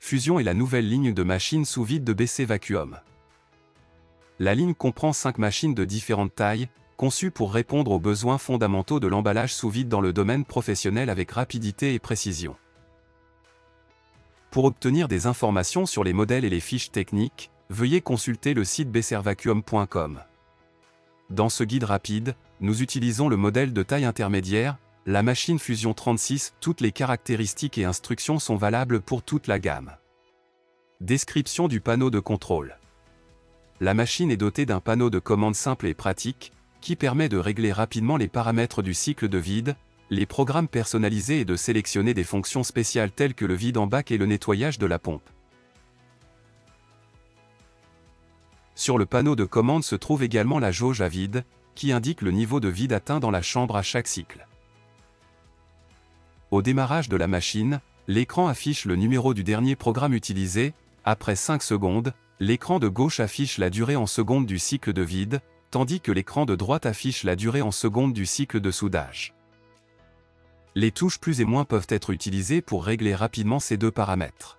Fusion est la nouvelle ligne de machines sous vide de BC Vacuum. La ligne comprend 5 machines de différentes tailles, conçues pour répondre aux besoins fondamentaux de l'emballage sous vide dans le domaine professionnel avec rapidité et précision. Pour obtenir des informations sur les modèles et les fiches techniques, veuillez consulter le site bcrvacuum.com. Dans ce guide rapide, nous utilisons le modèle de taille intermédiaire, la machine Fusion 36, toutes les caractéristiques et instructions sont valables pour toute la gamme. Description du panneau de contrôle. La machine est dotée d'un panneau de commande simple et pratique, qui permet de régler rapidement les paramètres du cycle de vide, les programmes personnalisés et de sélectionner des fonctions spéciales telles que le vide en bac et le nettoyage de la pompe. Sur le panneau de commande se trouve également la jauge à vide, qui indique le niveau de vide atteint dans la chambre à chaque cycle. Au démarrage de la machine, l'écran affiche le numéro du dernier programme utilisé. Après 5 secondes, l'écran de gauche affiche la durée en secondes du cycle de vide, tandis que l'écran de droite affiche la durée en secondes du cycle de soudage. Les touches plus et moins peuvent être utilisées pour régler rapidement ces deux paramètres.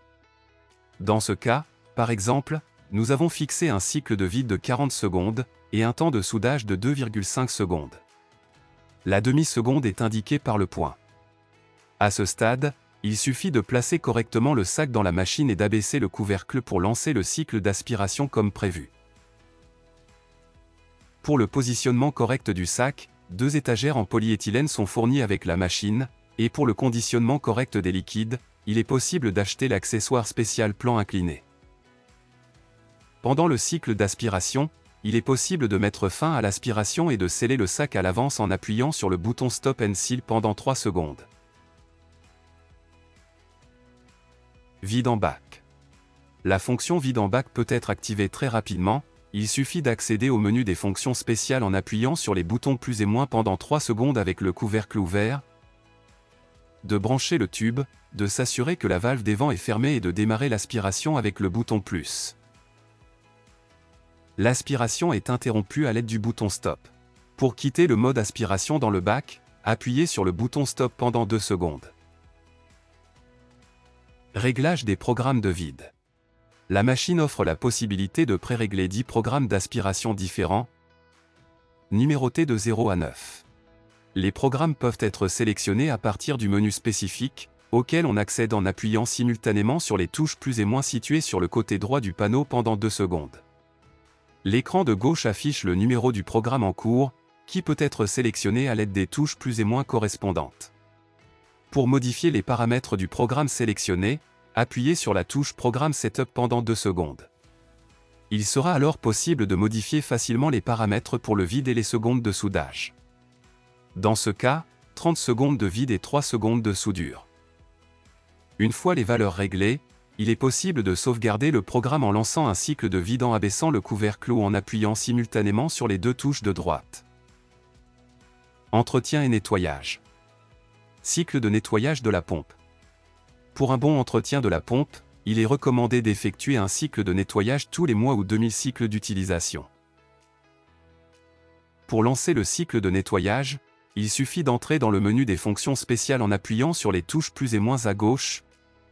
Dans ce cas, par exemple, nous avons fixé un cycle de vide de 40 secondes et un temps de soudage de 2,5 secondes. La demi-seconde est indiquée par le point. À ce stade, il suffit de placer correctement le sac dans la machine et d'abaisser le couvercle pour lancer le cycle d'aspiration comme prévu. Pour le positionnement correct du sac, 2 étagères en polyéthylène sont fournies avec la machine, et pour le conditionnement correct des liquides, il est possible d'acheter l'accessoire spécial plan incliné. Pendant le cycle d'aspiration, il est possible de mettre fin à l'aspiration et de sceller le sac à l'avance en appuyant sur le bouton Stop and Seal pendant 3 secondes. Vide en bac. La fonction vide en bac peut être activée très rapidement, il suffit d'accéder au menu des fonctions spéciales en appuyant sur les boutons plus et moins pendant 3 secondes avec le couvercle ouvert, de brancher le tube, de s'assurer que la valve des vents est fermée et de démarrer l'aspiration avec le bouton plus. L'aspiration est interrompue à l'aide du bouton Stop. Pour quitter le mode aspiration dans le bac, appuyez sur le bouton Stop pendant 2 secondes. Réglage des programmes de vide. La machine offre la possibilité de pré-régler 10 programmes d'aspiration différents, numérotés de 0 à 9. Les programmes peuvent être sélectionnés à partir du menu spécifique, auquel on accède en appuyant simultanément sur les touches plus et moins situées sur le côté droit du panneau pendant 2 secondes. L'écran de gauche affiche le numéro du programme en cours, qui peut être sélectionné à l'aide des touches plus et moins correspondantes. Pour modifier les paramètres du programme sélectionné, appuyez sur la touche Programme Setup pendant 2 secondes. Il sera alors possible de modifier facilement les paramètres pour le vide et les secondes de soudage. Dans ce cas, 30 secondes de vide et 3 secondes de soudure. Une fois les valeurs réglées, il est possible de sauvegarder le programme en lançant un cycle de vide en abaissant le couvercle ou en appuyant simultanément sur les 2 touches de droite. Entretien et nettoyage. Cycle de nettoyage de la pompe. Pour un bon entretien de la pompe, il est recommandé d'effectuer un cycle de nettoyage tous les mois ou 2000 cycles d'utilisation. Pour lancer le cycle de nettoyage, il suffit d'entrer dans le menu des fonctions spéciales en appuyant sur les touches plus et moins à gauche,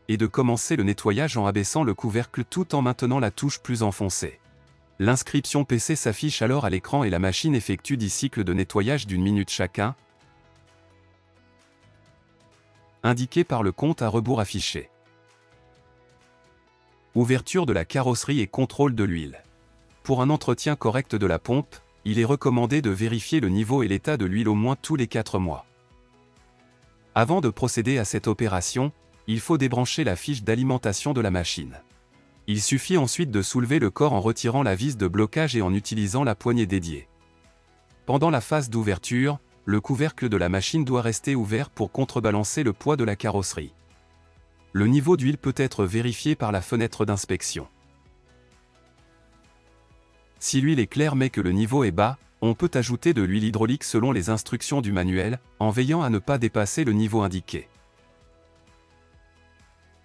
et de commencer le nettoyage en abaissant le couvercle tout en maintenant la touche plus enfoncée. L'inscription PC s'affiche alors à l'écran et la machine effectue 10 cycles de nettoyage d'1 minute chacun, indiqué par le compte à rebours affiché. Ouverture de la carrosserie et contrôle de l'huile. Pour un entretien correct de la pompe, il est recommandé de vérifier le niveau et l'état de l'huile au moins tous les 4 mois. Avant de procéder à cette opération, il faut débrancher la fiche d'alimentation de la machine. Il suffit ensuite de soulever le corps en retirant la vis de blocage et en utilisant la poignée dédiée. Pendant la phase d'ouverture, le couvercle de la machine doit rester ouvert pour contrebalancer le poids de la carrosserie. Le niveau d'huile peut être vérifié par la fenêtre d'inspection. Si l'huile est claire mais que le niveau est bas, on peut ajouter de l'huile hydraulique selon les instructions du manuel, en veillant à ne pas dépasser le niveau indiqué.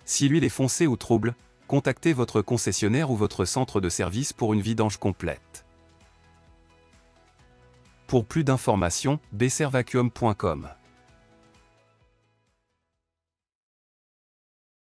Si l'huile est foncée ou trouble, contactez votre concessionnaire ou votre centre de service pour une vidange complète. Pour plus d'informations, bcrvacuum.com.